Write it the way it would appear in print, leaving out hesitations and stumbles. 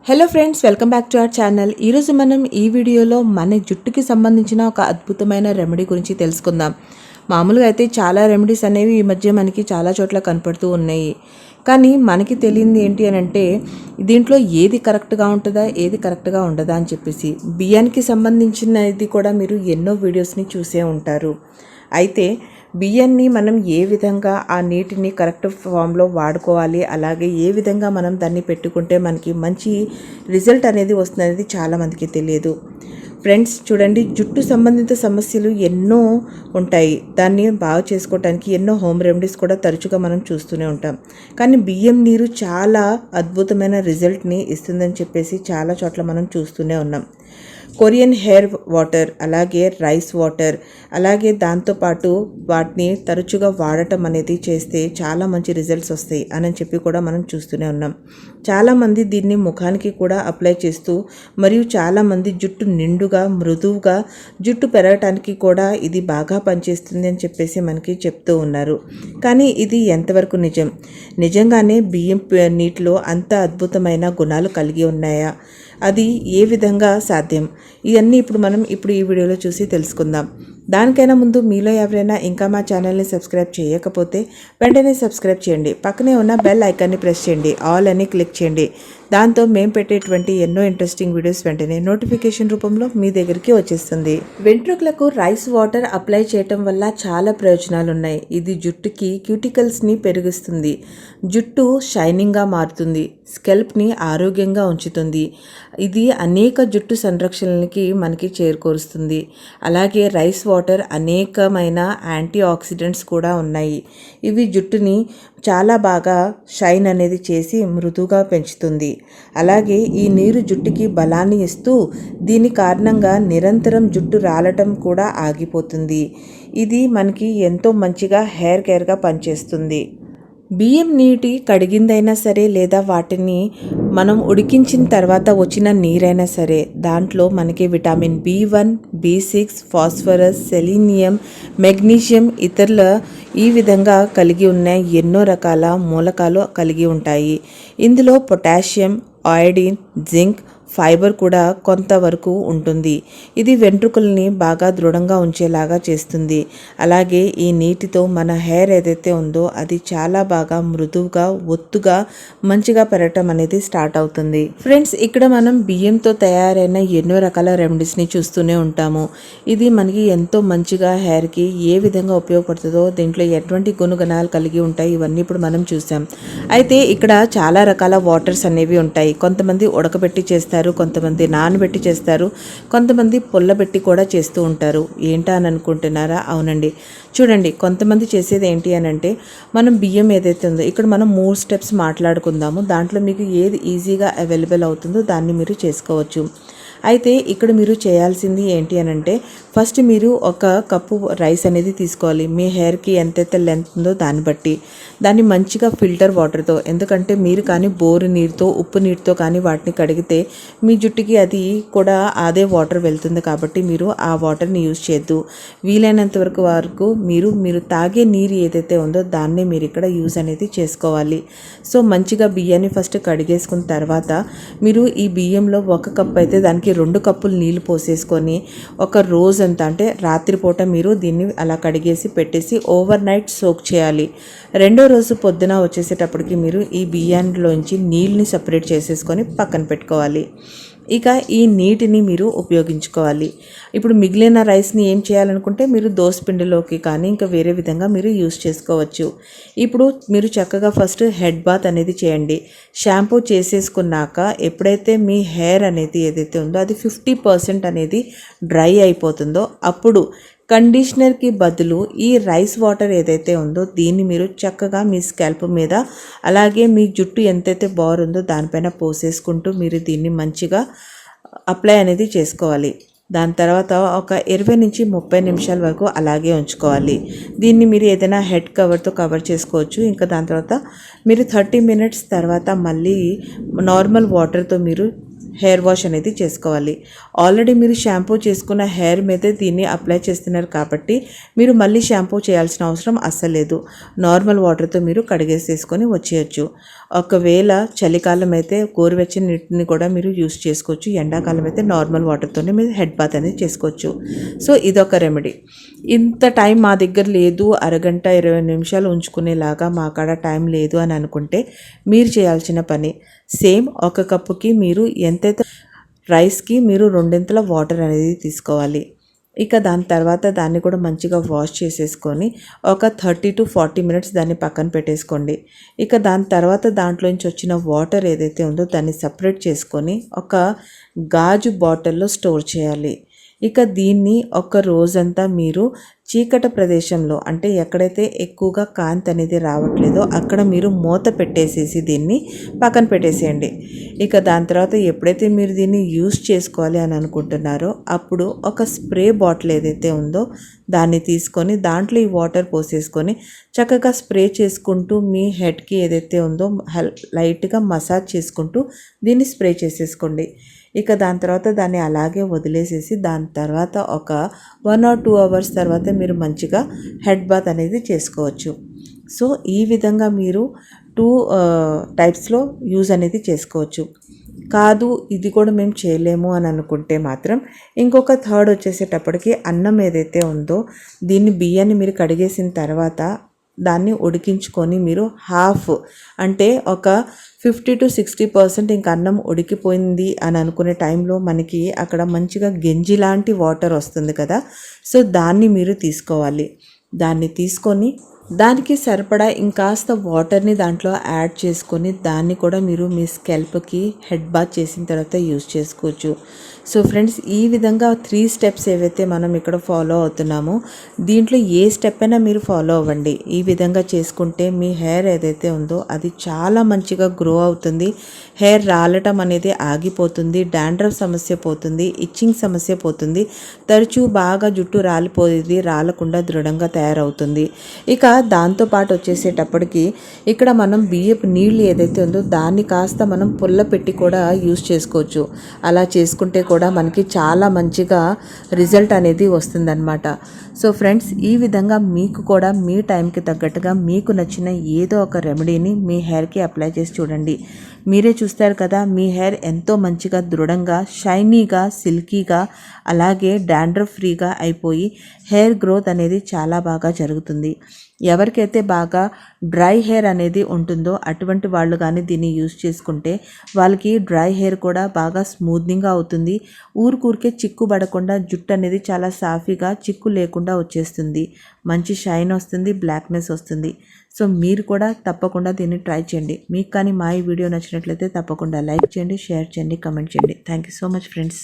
Hello friends, welcome back to our channel. ఈరోజు మనం ఈ వీడియోలో మన జుట్టుకి సంబంధించిన ఒక అద్భుతమైన రెమెడీ గురించి తెలుసుకుందాం. మామూలుగా అయితే చాలా రెమెడీస్ అనేవి ఈ మధ్య మనకి చాలా చోట్ల కనపడుతూ ఉన్నాయి. కానీ మనకి తెలియంది ఏంటి అని అంటే దీంట్లో ఏది కరెక్ట్గా ఉంటుందా, ఏది కరెక్ట్గా ఉండదా అని చెప్పేసి. బియ్యానికి సంబంధించినది కూడా మీరు ఎన్నో వీడియోస్ని చూసే ఉంటారు. అయితే బియ్యాన్ని మనం ఏ విధంగా ఆ నీటిని కరెక్ట్ ఫామ్లో వాడుకోవాలి, అలాగే ఏ విధంగా మనం దాన్ని పెట్టుకుంటే మనకి మంచి రిజల్ట్ అనేది వస్తుంది చాలామందికి తెలియదు. ఫ్రెండ్స్ చూడండి, జుట్టు సంబంధిత సమస్యలు ఎన్నో ఉంటాయి. దాన్ని బాగా చేసుకోవడానికి ఎన్నో హోమ్ రెమెడీస్ కూడా తరచుగా మనం చూస్తూనే ఉంటాం. కానీ బియ్యం నీరు చాలా అద్భుతమైన రిజల్ట్ని ఇస్తుందని చెప్పేసి చాలా చోట్ల మనం చూస్తూనే ఉన్నాం. కొరియన్ హెయిర్ వాటర్, అలాగే రైస్ వాటర్, అలాగే దాంతోపాటు వాటిని తరచుగా వాడటం అనేది చేస్తే చాలా మంచి రిజల్ట్స్ వస్తాయి అని చెప్పి కూడా మనం చూస్తూనే ఉన్నాం. చాలామంది దీన్ని ముఖానికి కూడా అప్లై చేస్తూ, మరియు చాలామంది జుట్టు నిండుగా మృదువుగా జుట్టు పెరగటానికి కూడా ఇది బాగా పనిచేస్తుంది అని చెప్పేసి మనకి చెప్తూ ఉన్నారు. కానీ ఇది ఎంతవరకు నిజం? నిజంగానే బియ్యం నీటిలో అంత అద్భుతమైన గుణాలు కలిగి ఉన్నాయా? అది ఏ విధంగా సాధ్యం? ఇవన్నీ మనం ఈ వీడియోలో చూసి తెలుసుకుందాం. దానికైనా ముందు మీలో ఎవరైనా ఇంకా మా ఛానల్ని సబ్స్క్రైబ్ చేయకపోతే వెంటనే సబ్స్క్రైబ్ చేయండి. పక్కనే ఉన్న బెల్ ఐకాన్ని ప్రెస్ చేయండి, ఆల్ అని క్లిక్ చేయండి. దాంతో మేము పెట్టేటువంటి ఎన్నో ఇంట్రెస్టింగ్ వీడియోస్ వెంటనే నోటిఫికేషన్ రూపంలో మీ దగ్గరికి వచ్చేస్తుంది. వెంట్రుకలకు రైస్ వాటర్ అప్లై చేయటం వల్ల చాలా ప్రయోజనాలు ఉన్నాయి. ఇది జుట్టుకి క్యూటికల్స్ని పెరుగుస్తుంది, జుట్టు షైనింగ్గా మారుతుంది, స్కెల్ప్ని ఆరోగ్యంగా ఉంచుతుంది. ఇది అనేక జుట్టు సంరక్షణలకి మనకి చేరుకోరుస్తుంది. అలాగే రైస్ వాటర్ అనేకమైన యాంటీ ఆక్సిడెంట్స్ కూడా ఉన్నాయి. ఇవి జుట్టుని చాలా బాగా షైన్ అనేది చేసి మృదువుగా పెంచుతుంది. అలాగే ఈ నీరు జుట్టుకి బలాన్ని ఇస్తూ దీని కారణంగా నిరంతరం జుట్టు రాలటం కూడా ఆగిపోతుంది. ఇది మనకి ఎంతో మంచిగా హెయిర్ కేర్గా పనిచేస్తుంది. బియ్యం నీటి కడిగిందైనా సరే, లేదా వాటిని మనం ఉడికించిన తర్వాత వచ్చిన నీరైనా సరే, దాంట్లో మనకి vitamin B1, B6, phosphorus, selenium, magnesium ఇతరుల ఈ విధంగా కలిగి ఉన్న ఎన్నో రకాల మూలకాలు కలిగి ఉంటాయి. ఇందులో పొటాషియం, అయోడిన్, జింక్, ఫైబర్ కూడా కొంతవరకు ఉంటుంది. ఇది వెంట్రుకల్ని బాగా దృఢంగా ఉంచేలాగా చేస్తుంది. అలాగే ఈ నీటితో మన హెయిర్ ఏదైతే ఉందో అది చాలా బాగా మృదువుగా, ఒత్తుగా, మంచిగా పెరగటం అనేది స్టార్ట్ అవుతుంది. ఫ్రెండ్స్, ఇక్కడ మనం బియ్యంతో తయారైన ఎన్నో రకాల రెమెడీస్ని చూస్తూనే ఉంటాము. ఇది మనకి ఎంతో మంచిగా హెయిర్కి ఏ విధంగా ఉపయోగపడుతుందో, దీంట్లో ఎటువంటి గుణగణాలు కలిగి ఉంటాయి, ఇవన్నీ ఇప్పుడు మనం చూసాం. అయితే ఇక్కడ చాలా రకాల వాటర్స్ అనేవి ఉంటాయి. కొంతమంది ఉడకబెట్టి చేస్తారు, కొంతమంది నానబెట్టి చేస్తారు, కొంతమంది పొల్లబెట్టి కూడా చేస్తూ ఉంటారు. ఏంటా అని అనుకుంటున్నారా? అవునండి, చూడండి, కొంతమంది చేసేది ఏంటి అని అంటే మనం బియ్యం ఏదైతే ఉందో ఇక్కడ మనం 3 స్టెప్స్ మాట్లాడుకుందాము. దాంట్లో మీకు ఏది ఈజీగా అవైలబుల్ అవుతుందో దాన్ని మీరు చేసుకోవచ్చు. అయితే ఇక్కడ మీరు చేయాల్సింది ఏంటి అని అంటే ఫస్ట్ మీరు ఒక కప్పు రైస్ అనేది తీసుకోవాలి. మీ హెయిర్కి ఎంతైతే లెంత్ ఉందో దాన్ని బట్టి దాన్ని మంచిగా ఫిల్టర్ వాటర్తో, ఎందుకంటే మీరు కానీ బోరు నీరుతో, ఉప్పు నీటితో కానీ వాటిని కడిగితే మీ జుట్టుకి అది కూడా అదే వాటర్ వెళ్తుంది. కాబట్టి మీరు ఆ వాటర్ని యూజ్ చేయొద్దు. వీలైనంత వరకు మీరు తాగే నీరు ఏదైతే ఉందో దాన్నే మీరు ఇక్కడ యూజ్ అనేది చేసుకోవాలి. సో మంచిగా బియ్యాన్ని ఫస్ట్ కడిగేసుకున్న తర్వాత మీరు ఈ బియ్యంలో 1 కప్ అయితే దానికి 2 కప్పులు నీళ్ళు పోసేసుకొని ఒక రోజంతా, అంటే రాత్రిపూట మీరు దీన్ని అలా కడిగేసి పెట్టేసి ఓవర్ నైట్ సోక్ చేయాలి. రెండో రోజు పొద్దున వచ్చేసేటప్పటికి మీరు ఈ బియ్యాన్లోంచి నీళ్ళని సపరేట్ చేసేసుకొని పక్కన పెట్టుకోవాలి. ఇక ఈ నీటిని మీరు ఉపయోగించుకోవాలి. ఇప్పుడు మిగిలిన రైస్ని ఏం చేయాలనుకుంటే మీరు దోసపిండిలోకి కానీ ఇంకా వేరే విధంగా మీరు యూస్ చేసుకోవచ్చు. ఇప్పుడు మీరు చక్కగా ఫస్ట్ హెడ్ బాత్ అనేది చేయండి. షాంపూ చేసేసుకున్నాక ఎప్పుడైతే మీ హెయిర్ అనేది ఏదైతే ఉందో అది 50% అనేది డ్రై అయిపోతుందో అప్పుడు కండిషనర్కి బదులు ఈ రైస్ వాటర్ ఏదైతే ఉందో దీన్ని మీరు చక్కగా మీ స్కాల్ప్ మీద, అలాగే మీ జుట్టు ఎంతైతే బారుందో దానిపైన పోసేసుకుంటూ మీరు దీన్ని మంచిగా అప్లై అనేది చేసుకోవాలి. దాని తర్వాత ఒక 20 నుంచి 30 నిమిషాల వరకు అలాగే ఉంచుకోవాలి. దీన్ని మీరు ఏదైనా హెడ్ కవర్తో కవర్ చేసుకోవచ్చు. ఇంకా దాని తర్వాత మీరు 30 మినిట్స్ తర్వాత మళ్ళీ నార్మల్ వాటర్తో మీరు హెయిర్ వాష్ అనేది చేసుకోవాలి. ఆల్రెడీ మీరు షాంపూ చేసుకున్న హెయిర్ మీదే దీన్ని అప్లై చేస్తున్నారు కాబట్టి మీరు మళ్ళీ షాంపూ చేయాల్సిన అవసరం అస్సలు లేదు. నార్మల్ వాటర్తో మీరు కడిగేసేసుకొని వచ్చేయచ్చు. ఒకవేళ చలికాలం అయితే గోరువెచ్చని నీటిని కూడా మీరు యూస్ చేసుకోవచ్చు, ఎండాకాలం అయితే నార్మల్ వాటర్తోనే మీరు హెడ్ బాత్ అనేది చేసుకోవచ్చు. సో ఇదొక రెమెడీ. ఇంత టైం మా దగ్గర లేదు, అరగంట 20 నిమిషాలు ఉంచుకునేలాగా మా కాడ టైం లేదు అని అనుకుంటే మీరు చేయాల్సిన పని సేమ్ ఒక కప్పుకి మీరు ఎంతైతే రైస్కి మీరు 2 వాటర్ అనేది తీసుకోవాలి. ఇక దాని తర్వాత దాన్ని కూడా మంచిగా వాష్ చేసేసుకొని ఒక 30 to 40 మినిట్స్ దాన్ని పక్కన పెట్టేసుకోండి. ఇక దాని తర్వాత దాంట్లోంచి వచ్చిన వాటర్ ఏదైతే ఉందో దాన్ని సపరేట్ చేసుకొని ఒక గాజు బాటిల్లో స్టోర్ చేయాలి. ఇక దీన్ని ఒక రోజంతా మీరు చీకటి ప్రదేశంలో, అంటే ఎక్కడైతే ఎక్కువగా కాంతి అనేది రావట్లేదో అక్కడ మీరు మూత పెట్టేసేసి దీన్ని పక్కన పెట్టేసేయండి. ఇక దాని తర్వాత ఎప్పుడైతే మీరు దీన్ని యూస్ చేసుకోవాలి అని అనుకుంటున్నారో అప్పుడు ఒక స్ప్రే బాటిల్ ఏదైతే ఉందో దాన్ని తీసుకొని దాంట్లో ఈ వాటర్ పోసేసుకొని చక్కగా స్ప్రే చేసుకుంటూ మీ హెడ్కి ఏదైతే ఉందో లైట్గా మసాజ్ చేసుకుంటూ దీన్ని స్ప్రే చేసేసుకోండి. ఇక దాని తర్వాత దాన్ని అలాగే వదిలేసేసి దాని తర్వాత ఒక 1 or 2 అవర్స్ తర్వాత మీరు మంచిగా హెడ్ బాత్ అనేది చేసుకోవచ్చు. సో ఈ విధంగా మీరు 2 టైప్స్లో యూజ్ అనేది చేసుకోవచ్చు. కాదు ఇది కూడా మేము చేయలేము అని అనుకుంటే మాత్రం ఇంకొక థర్డ్ వచ్చేసేటప్పటికి అన్నం ఏదైతే ఉందో దీన్ని బియ్యాన్ని మీరు కడిగేసిన తర్వాత దాన్ని ఉడికించుకొని మీరు అంటే ఒక 50 to 60% ఇంక అన్నం ఉడికిపోయింది అని అనుకునే టైంలో మనకి అక్కడ మంచిగా గంజి లాంటి వాటర్ వస్తుంది కదా, సో దాన్ని మీరు తీసుకోవాలి. దాన్ని తీసుకొని దానికి సరిపడా ఇంకాస్త వాటర్ని దాంట్లో యాడ్ చేసుకొని దాన్ని కూడా మీరు మీ స్కాల్ప్కి హెడ్ బాత్ చేసిన తర్వాత యూజ్ చేసుకోవచ్చు. సో ఫ్రెండ్స్, ఈ విధంగా 3 స్టెప్స్ ఏవైతే మనం ఇక్కడ ఫాలో అవుతున్నామో దీంట్లో ఏ స్టెప్ అయినా మీరు ఫాలో అవ్వండి. ఈ విధంగా చేసుకుంటే మీ హెయిర్ ఏదైతే ఉందో అది చాలా మంచిగా గ్రో అవుతుంది. హెయిర్ రాలటం అనేది ఆగిపోతుంది, డాండ్రఫ్ సమస్య పోతుంది, ఇచ్చింగ్ సమస్య పోతుంది, తరచూ బాగా జుట్టు రాలిపోయేది రాలకుండా దృఢంగా తయారవుతుంది. ఇక దాంతోపాటు వచ్చేసేటప్పటికి ఇక్కడ మనం బియ్యపు నీళ్ళు ఏదైతే ఉందో దాన్ని కాస్త మనం పుల్ల పెట్టి కూడా యూజ్ చేసుకోవచ్చు. అలా చేసుకుంటే కూడా మనకి చాలా మంచిగా రిజల్ట్ అనేది వస్తుందన్నమాట. సో ఫ్రెండ్స్, ఈ విధంగా మీకు కూడా మీ టైంకి తగ్గట్టుగా మీకు నచ్చిన ఏదో ఒక రెమెడీని మీ హెయిర్కి అప్లై చేసి చూడండి. మీరే చూస్తారు కదా, మీ హెయిర్ ఎంతో మంచిగా దృఢంగా, షైనీగా, సిల్కీగా, అలాగే డాండ్రఫ్ ఫ్రీగా అయిపోయి హెయిర్ గ్రోత్ అనేది చాలా బాగా జరుగుతుంది. ఎవరికైతే బాగా డ్రై హెయిర్ అనేది ఉంటుందో అటువంటి వాళ్ళు కానీ దీన్ని యూజ్ చేసుకుంటే వాళ్ళకి డ్రై హెయిర్ కూడా బాగా స్మూత్నింగ్గా అవుతుంది. ఊరికే చిక్కు పడకుండా జుట్టు అనేది చాలా సాఫీగా, చిక్కు లేకుండా వచ్చేస్తుంది. మంచి షైన్ వస్తుంది, బ్లాక్నెస్ వస్తుంది. సో మీరు కూడా తప్పకుండా దీన్ని ట్రై చేయండి. మీకు కానీ మా ఈ వీడియో నచ్చినట్లయితే తప్పకుండా లైక్ చేయండి, షేర్ చేయండి, కమెంట్ చేయండి. Thank you so much friends.